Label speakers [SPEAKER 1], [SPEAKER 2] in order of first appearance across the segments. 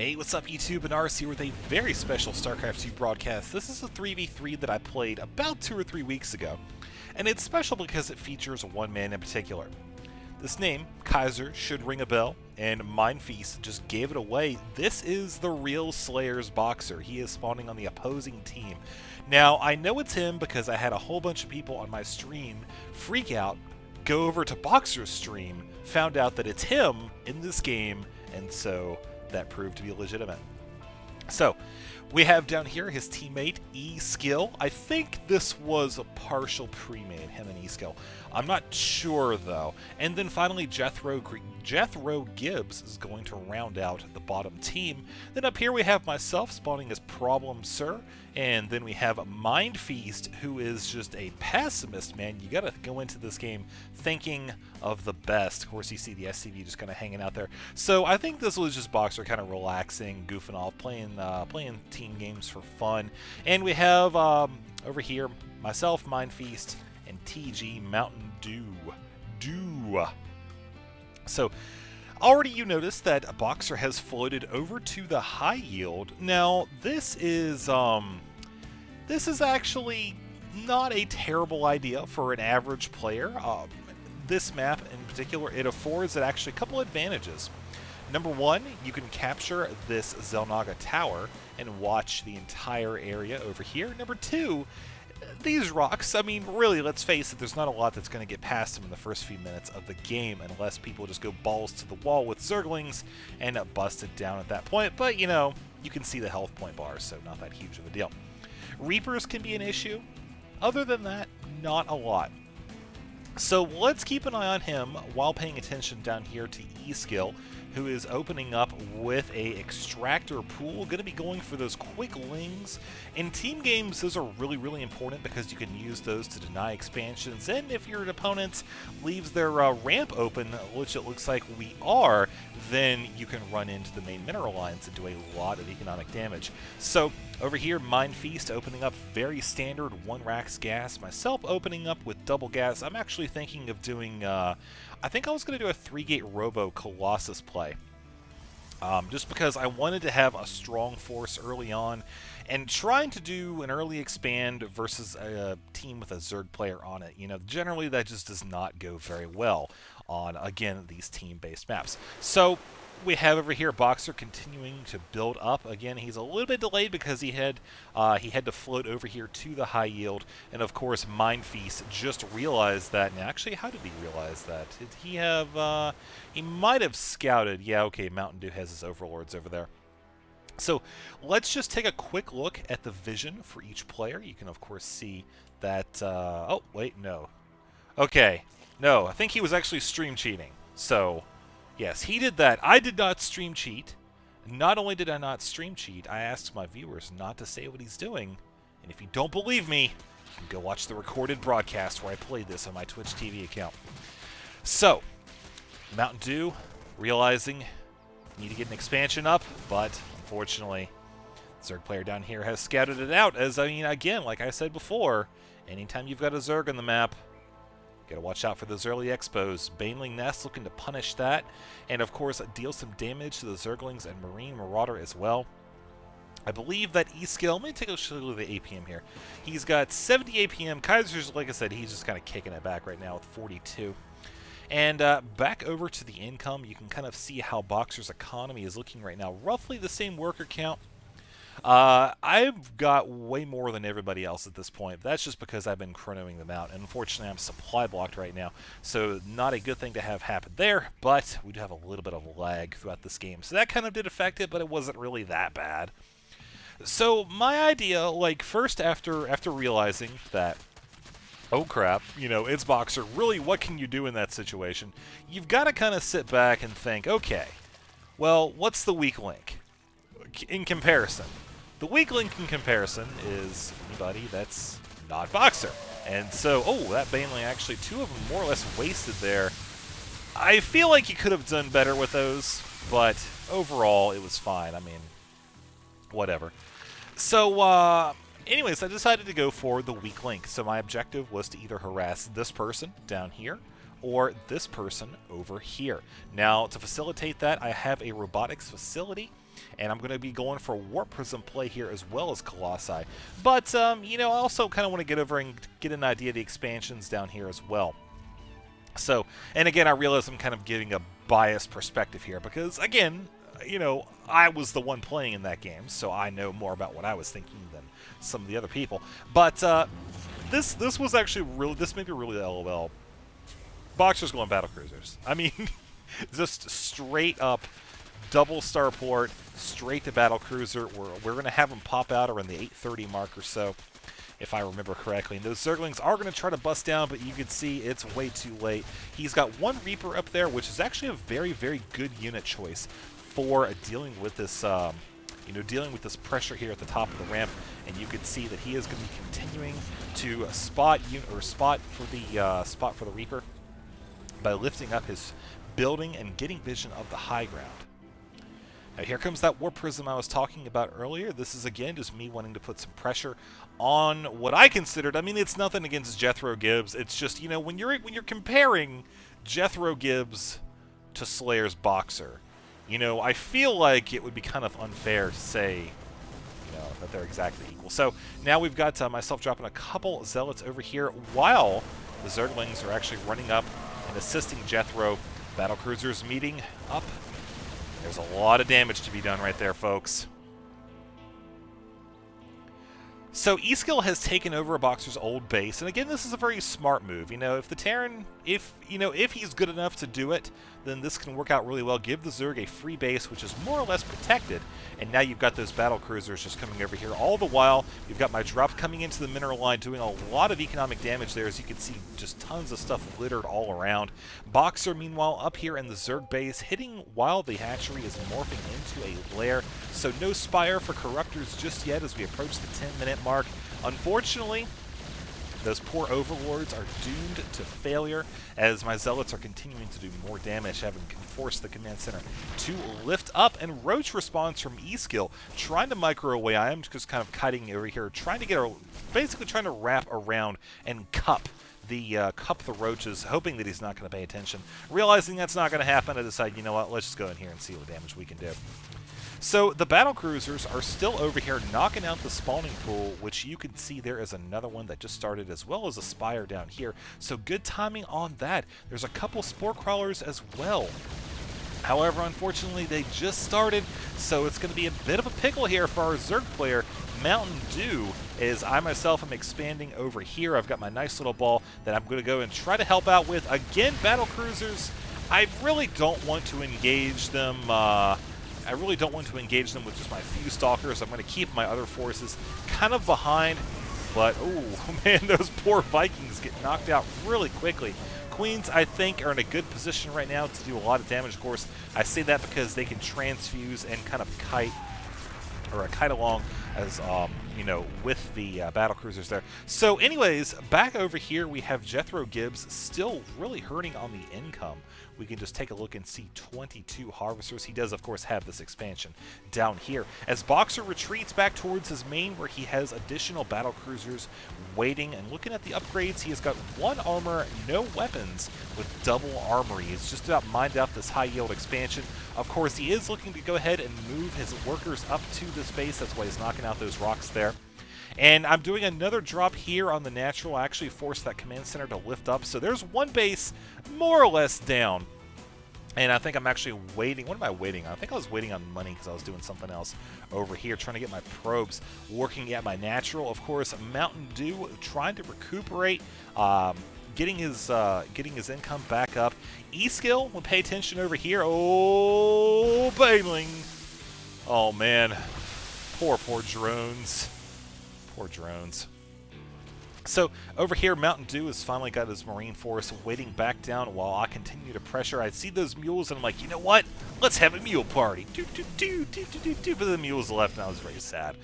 [SPEAKER 1] Hey, what's up YouTube? Ahnaris here with a very special StarCraft 2 broadcast. This is a 3v3 that I played about 2 or 3 weeks ago, and it's special because it features one man in particular. This name, Kaiser, should ring a bell, and Mindfeast just gave it away. This is the real Slayer's BoxeR. He is spawning on the opposing team. Now, I know it's him because I had a whole bunch of people on my stream freak out, go over to BoxeR's stream, found out that it's him in this game, and so that proved to be legitimate. So, we have down here his teammate, E-Skill. I think this was a partial pre-made, him and E-Skill. I'm not sure, though. And then finally, Jethro Gibbs is going to round out the bottom team. Then up here we have myself spawning as Problem Sir. And then we have Mindfeast, who is just a pessimist, man. You gotta go into this game thinking of the best. Of course, you see the SCV just kind of hanging out there. So I think this was just BoxeR kind of relaxing, goofing off, playing team games for fun. And we have over here myself, Mindfeast, and TG Mountain Dew. So already you notice that BoxeR has floated over to the high yield. Now this is actually not a terrible idea for an average player. This map in particular, it affords it actually a couple advantages. Number one, you can capture this Xel'Naga tower and watch the entire area over here. Number two, these rocks, I mean, really, let's face it, there's not a lot that's going to get past them in the first few minutes of the game unless people just go balls to the wall with Zerglings and bust it down at that point. But, you know, you can see the health point bars, so not that huge of a deal. Reapers can be an issue. Other than that, not a lot. So let's keep an eye on him while paying attention down here to E-Skill, who is opening up with a extractor pool, going to be going for those quick lings. In team games, those are really, really important because you can use those to deny expansions, and if your opponent leaves their ramp open, which it looks like we are, then you can run into the main mineral lines and do a lot of economic damage. So over here, Mindfeast opening up very standard 1 Rax gas, myself opening up with double gas. I'm actually thinking of doing, I think I was going to do a 3-gate Robo Colossus play. Just because I wanted to have a strong force early on, and trying to do an early expand versus a team with a Zerg player on it. You know, generally that just does not go very well on, again, these team-based maps. So we have over here BoxeR continuing to build up. Again, he's a little bit delayed because he had to float over here to the high yield, and of course Mindfeast just realized that. Now, actually, how did he realize that? Did he have? He might have scouted. Yeah, okay. Mountain Dew has his overlords over there. So let's just take a quick look at the vision for each player. You can of course see that. Oh wait, no. Okay, no. I think he was actually stream cheating. So. Yes, he did that. I did not stream cheat. Not only did I not stream cheat, I asked my viewers not to say what he's doing. And if you don't believe me, you can go watch the recorded broadcast where I played this on my Twitch TV account. So, Mountain Dew, realizing need to get an expansion up, but unfortunately, Zerg player down here has scouted it out. As, I mean, again, like I said before, anytime you've got a Zerg on the map, gotta watch out for those early expos. Baneling Nest looking to punish that, and of course deal some damage to the Zerglings and Marine Marauder as well. I believe that E-Skill, let me take a look at the APM here. He's got 70 APM. Kaiser's, like I said, he's just kind of kicking it back right now with 42. And back over to the income, you can kind of see how BoxeR's economy is looking right now. Roughly the same worker count. I've got way more than everybody else at this point. That's just because I've been chronoing them out. And unfortunately, I'm supply blocked right now. So not a good thing to have happen there, but we do have a little bit of lag throughout this game. So that kind of did affect it, but it wasn't really that bad. So my idea, like, first after realizing that, oh crap, you know, it's BoxeR, really, what can you do in that situation? You've got to kind of sit back and think, okay, well, what's the weak link in comparison? The weak link in comparison is anybody that's not BoxeR. And so, oh, that Baneling, actually, 2 of them more or less wasted there. I feel like you could have done better with those, but overall, it was fine. I mean, whatever. So, anyways, I decided to go for the weak link. So my objective was to either harass this person down here or this person over here. Now, to facilitate that, I have a robotics facility. And I'm going to be going for Warp Prism play here as well as Colossi. But, you know, I also kind of want to get over and get an idea of the expansions down here as well. So, and again, I realize I'm kind of giving a biased perspective here because, again, you know, I was the one playing in that game, so I know more about what I was thinking than some of the other people. But this was actually really, this made me really LOL. BoxeR's going battle cruisers. I mean, just straight up double starport, straight to battle cruiser. We're going to have them pop out around the 8:30 mark or so, if I remember correctly. And those Zerglings are going to try to bust down, but you can see it's way too late. He's got one Reaper up there, which is actually a very, very good unit choice for dealing with this, you know, dealing with this pressure here at the top of the ramp. And you can see that he is going to be continuing to spot for the Reaper by lifting up his building and getting vision of the high ground. Now here comes that Warp Prism I was talking about earlier. This is again just me wanting to put some pressure on what I considered. I mean, it's nothing against Jethro Gibbs. It's just, you know, when you're comparing Jethro Gibbs to Slayer's BoxeR, you know, I feel like it would be kind of unfair to say, you know, that they're exactly equal. So now we've got myself dropping a couple Zealots over here while the Zerglings are actually running up and assisting Jethro. Battlecruisers meeting up. There's a lot of damage to be done right there, folks. So E-Skill has taken over a BoxeR's old base, and again, this is a very smart move. You know, if the Terran, if he's good enough to do it, then this can work out really well. Give the Zerg a free base, which is more or less protected, and now you've got those battle cruisers just coming over here. All the while, you've got my drop coming into the mineral line, doing a lot of economic damage there, as you can see, just tons of stuff littered all around. BoxeR, meanwhile, up here in the Zerg base, hitting while the hatchery is morphing into a lair. So no Spire for Corruptors just yet as we approach the 10-minute mark. Unfortunately, those poor Overlords are doomed to failure as my Zealots are continuing to do more damage, having forced the command center to lift up. And Roach responds from E-Skill, trying to micro away. I am just kind of kiting over here, trying to get basically trying to wrap around and cup the Roaches, hoping that he's not going to pay attention. Realizing that's not going to happen, I decide, you know what, let's just go in here and see what damage we can do. So the battle cruisers are still over here knocking out the spawning pool, which you can see there is another one that just started, as well as a Spire down here. So good timing on that. There's a couple Spore Crawlers as well. However, unfortunately, they just started, so it's going to be a bit of a pickle here for our Zerg player, Mountain Dew, as I myself am expanding over here. I've got my nice little ball that I'm going to go and try to help out with. Again, battle cruisers, I really don't want to engage them. I really don't want to engage them with just my few Stalkers. I'm going to keep my other forces kind of behind. But, oh, man, those poor Vikings get knocked out really quickly. Queens, I think, are in a good position right now to do a lot of damage. Of course, I say that because they can transfuse and kind of kite along as, you know, with the battle cruisers there. So anyways, back over here, we have Jethro Gibbs still really hurting on the income. We can just take a look and see 22 Harvesters. He does, of course, have this expansion down here. As BoxeR retreats back towards his main, where he has additional battle cruisers waiting, and looking at the upgrades, he has got 1 armor, no weapons, with double armory. He's just about mined out this high-yield expansion. Of course, he is looking to go ahead and move his workers up to this base. That's why he's knocking out those rocks there. And I'm doing another drop here on the natural. I actually forced that command center to lift up. So there's one base more or less down. And I think I'm actually waiting. What am I waiting on? I think I was waiting on money because I was doing something else over here, trying to get my probes working at my natural. Of course, Mountain Dew trying to recuperate, getting his income back up. E-Skill will pay attention over here. Oh, bailing. Oh, man. Poor drones. Poor drones. So over here, Mountain Dew has finally got his Marine Force waiting back down while I continue to pressure. I see those mules and I'm like, you know what? Let's have a mule party. But the mules left and I was very sad.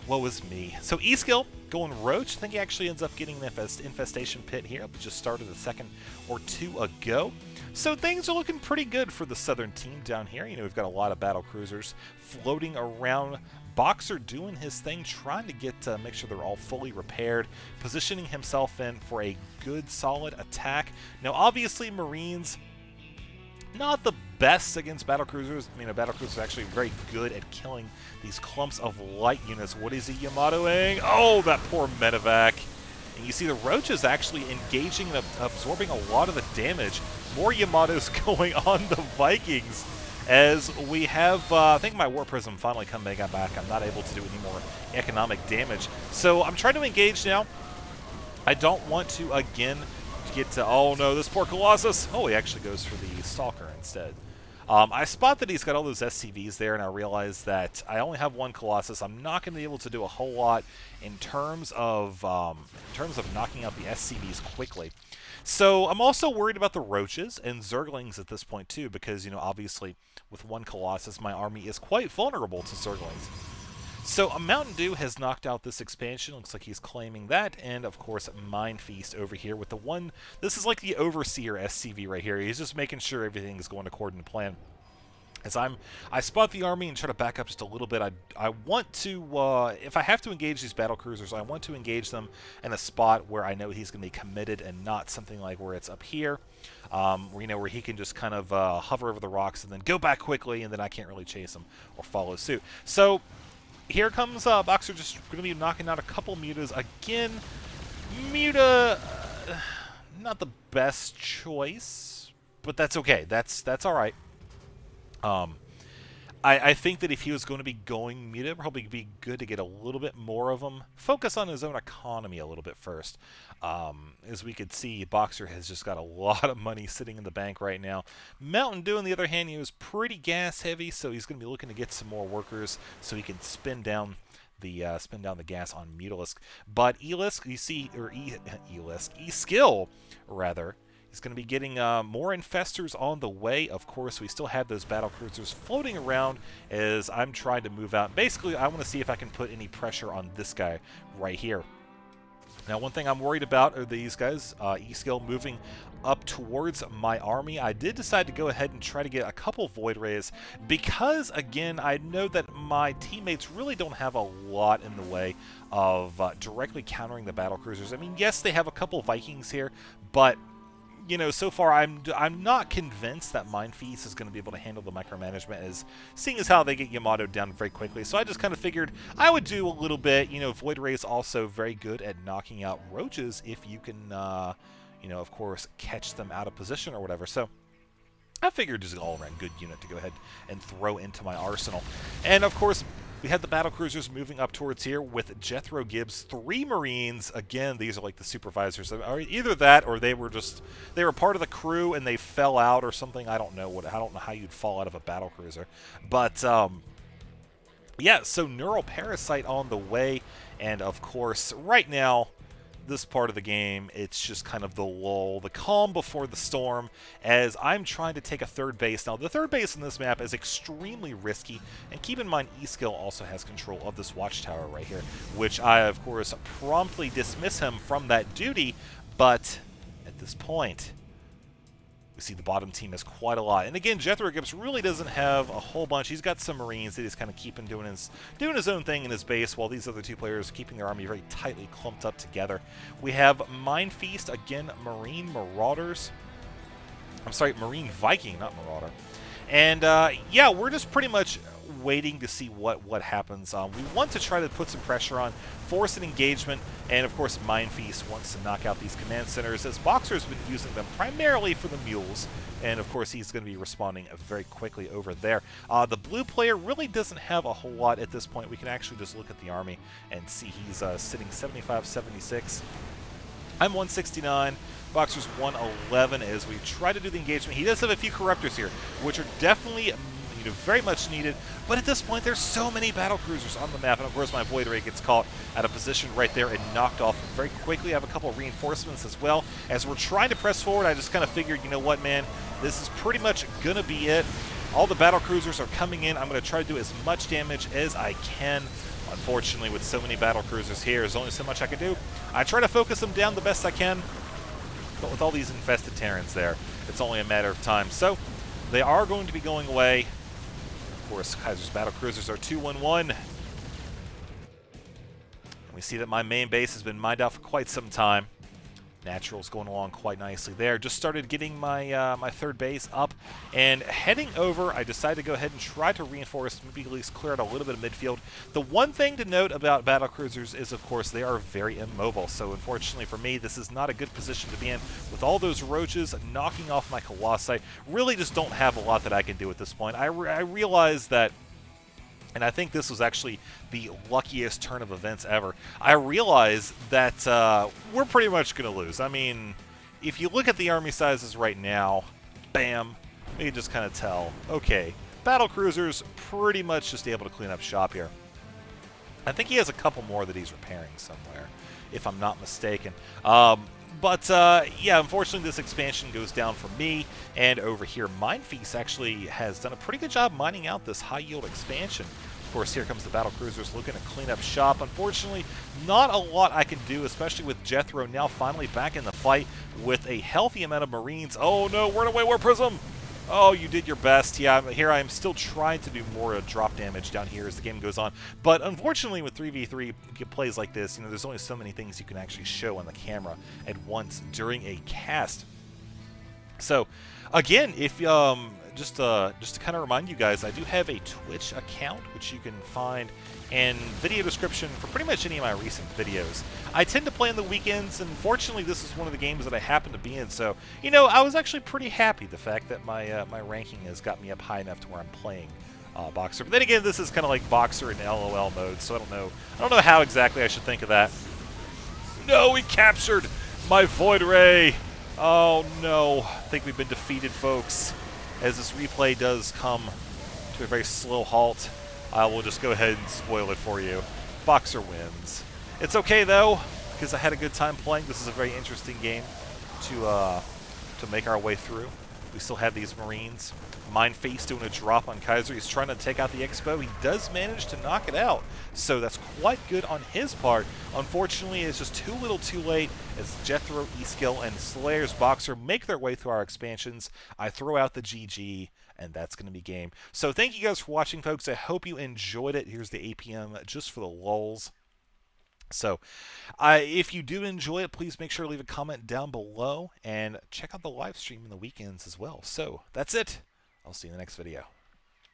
[SPEAKER 1] Woe was me. So E-Skill going Roach. I think he actually ends up getting an infestation pit here. It just started a second or two ago. So things are looking pretty good for the southern team down here. You know, we've got a lot of battle cruisers floating around. BoxeR doing his thing, trying to get make sure they're all fully repaired, positioning himself in for a good, solid attack. Now, obviously, Marines, Not the best against battlecruisers. I mean, a battlecruiser is actually very good at killing these clumps of light units. What is he Yamatoing? Oh, that poor medevac. And you see the Roaches actually engaging and absorbing a lot of the damage. More Yamatos going on the Vikings as we have, I think my War Prism finally come back. I'm not able to do any more economic damage. So I'm trying to engage now. I don't want to, again, get to, oh no, this poor Colossus. Oh, he actually goes for the Stalker instead. I spot that he's got all those SCVs there, and I realize that I only have one Colossus. I'm not going to be able to do a whole lot in terms of knocking out the SCVs quickly. So I'm also worried about the Roaches and Zerglings at this point too, because, you know, obviously with one Colossus, my army is quite vulnerable to Zerglings. So a Mountain Dew has knocked out this expansion. Looks like he's claiming that. And, of course, Mind Feast over here with the one. This is like the Overseer SCV right here. He's just making sure everything is going according to plan. As I spot the army and try to back up just a little bit. I want to, if I have to engage these battlecruisers, I want to engage them in a spot where I know he's going to be committed and not something like where it's up here. Where, you know, where he can just kind of hover over the rocks and then go back quickly, and then I can't really chase him or follow suit. So here comes BoxeR, just going to be knocking out a couple Mutas. Again, Muta, not the best choice, but that's okay. That's all right. I think that if he was going to be going Muta, it'd probably be good to get a little bit more of him. Focus on his own economy a little bit first. As we could see, BoxeR has just got a lot of money sitting in the bank right now. Mountain Dew, on the other hand, he was pretty gas heavy, so he's going to be looking to get some more workers so he can spin down the gas on Mutalisk. But Elisk, you see, or E-Skill rather. He's going to be getting more infestors on the way. Of course, we still have those battlecruisers floating around as I'm trying to move out. Basically, I want to see if I can put any pressure on this guy right here. Now, one thing I'm worried about are these guys, E-Skill, moving up towards my army. I did decide to go ahead and try to get a couple Void Rays because, again, I know that my teammates really don't have a lot in the way of directly countering the battlecruisers. I mean, yes, they have a couple Vikings here, but you know, so far I'm not convinced that Mind Feast is going to be able to handle the micromanagement, as seeing as how they get Yamato down very quickly. So I just kind of figured I would do a little bit. You know, Void Ray is also very good at knocking out Roaches if you can, you know, of course, catch them out of position or whatever. So I figured just an all-around good unit to go ahead and throw into my arsenal. And, of course, we had the battlecruisers moving up towards here with Jethro Gibbs, 3 Marines. Again, these are like the supervisors. Either that or they were part of the crew and they fell out or something. I don't know how you'd fall out of a battlecruiser. But yeah, so Neural Parasite on the way, and of course, right now, this part of the game, it's just kind of the lull, the calm before the storm, as I'm trying to take a third base. Now, the third base in this map is extremely risky, and keep in mind, E-Skill also has control of this watchtower right here, which I, of course, promptly dismiss him from that duty, but at this point, we see the bottom team has quite a lot. And again, Jethro Gibbs really doesn't have a whole bunch. He's got some Marines that he's kind of keeping doing his own thing in his base, while these other 2 players keeping their army very tightly clumped up together. We have Mind Feast, again, Marine Marauders. I'm sorry, Marine Viking, not Marauder. And yeah, we're just pretty much waiting to see what happens. We want to try to put some pressure on, force an engagement, and of course Mind Feast wants to knock out these command centers, as BoxeR's been using them primarily for the mules, and of course he's going to be responding very quickly over there. The blue player really doesn't have a whole lot at this point. We can actually just look at the army and see he's sitting 75-76. I'm 169. BoxeR's 111 as we try to do the engagement. He does have a few Corruptors here, which are definitely very much needed, but at this point there's so many battlecruisers on the map, and of course my Void Ray gets caught out of position right there and knocked off very quickly. I have a couple of reinforcements as well. As we're trying to press forward, I just kind of figured, you know what, man, this is pretty much gonna be it. All the battlecruisers are coming in. I'm going to try to do as much damage as I can. Unfortunately, with so many battlecruisers here, there's only so much I can do. I try to focus them down the best I can, but with all these infested Terrans there, it's only a matter of time. So they are going to be going away. Of course, Kaiser's battlecruisers are 2-1-1. We see that my main base has been mined out for quite some time. Natural's going along quite nicely there. Just started getting my my third base up and heading over. I decided to go ahead and try to reinforce, maybe at least clear out a little bit of midfield. The one thing to note about battlecruisers is, of course, they are very immobile. So unfortunately for me, this is not a good position to be in with all those roaches knocking off my Colossi. Really just don't have a lot that I can do at this point. I realize that, and I think this was actually the luckiest turn of events ever. I realize that we're pretty much going to lose. I mean, if you look at the army sizes right now, bam, you can just kind of tell, okay, battle cruisers pretty much just able to clean up shop here. I think he has a couple more that he's repairing somewhere, if I'm not mistaken. Yeah, unfortunately, this expansion goes down for me, and over here, Mindfeast actually has done a pretty good job mining out this high-yield expansion. Of course, here comes the battle cruisers looking to clean up shop. Unfortunately, not a lot I can do, especially with Jethro now finally back in the fight with a healthy amount of Marines. Oh no, run away, War Prism! Oh, you did your best. Yeah, here I am still trying to do more drop damage down here as the game goes on. But unfortunately, with 3v3 plays like this, there's only so many things you can actually show on the camera at once during a cast. So, again, if just to kind of remind you guys, I do have a Twitch account, which you can find in video description for pretty much any of my recent videos. I tend to play on the weekends, and fortunately this is one of the games that I happen to be in, so, I was actually pretty happy the fact that my my ranking has got me up high enough to where I'm playing BoxeR. But then again, this is kind of like BoxeR in LOL mode, so I don't know how exactly I should think of that. No, we captured my Void Ray! Oh no, I think we've been defeated, folks. As this replay does come to a very slow halt, I will just go ahead and spoil it for you. BoxeR wins. It's okay, though, because I had a good time playing. This is a very interesting game to make our way through. We still have these Marines. Mindfeast doing a drop on Kaiser. He's trying to take out the Expo. He does manage to knock it out, so that's quite good on his part. Unfortunately, it's just too little too late as Jethro, E-Skill, and Slayer's BoxeR make their way through our expansions. I throw out the GG, and that's going to be game. So thank you guys for watching, folks. I hope you enjoyed it. Here's the APM just for the lulz. So, if you do enjoy it, please make sure to leave a comment down below and check out the live stream in the weekends as well. So, that's it. I'll see you in the next video.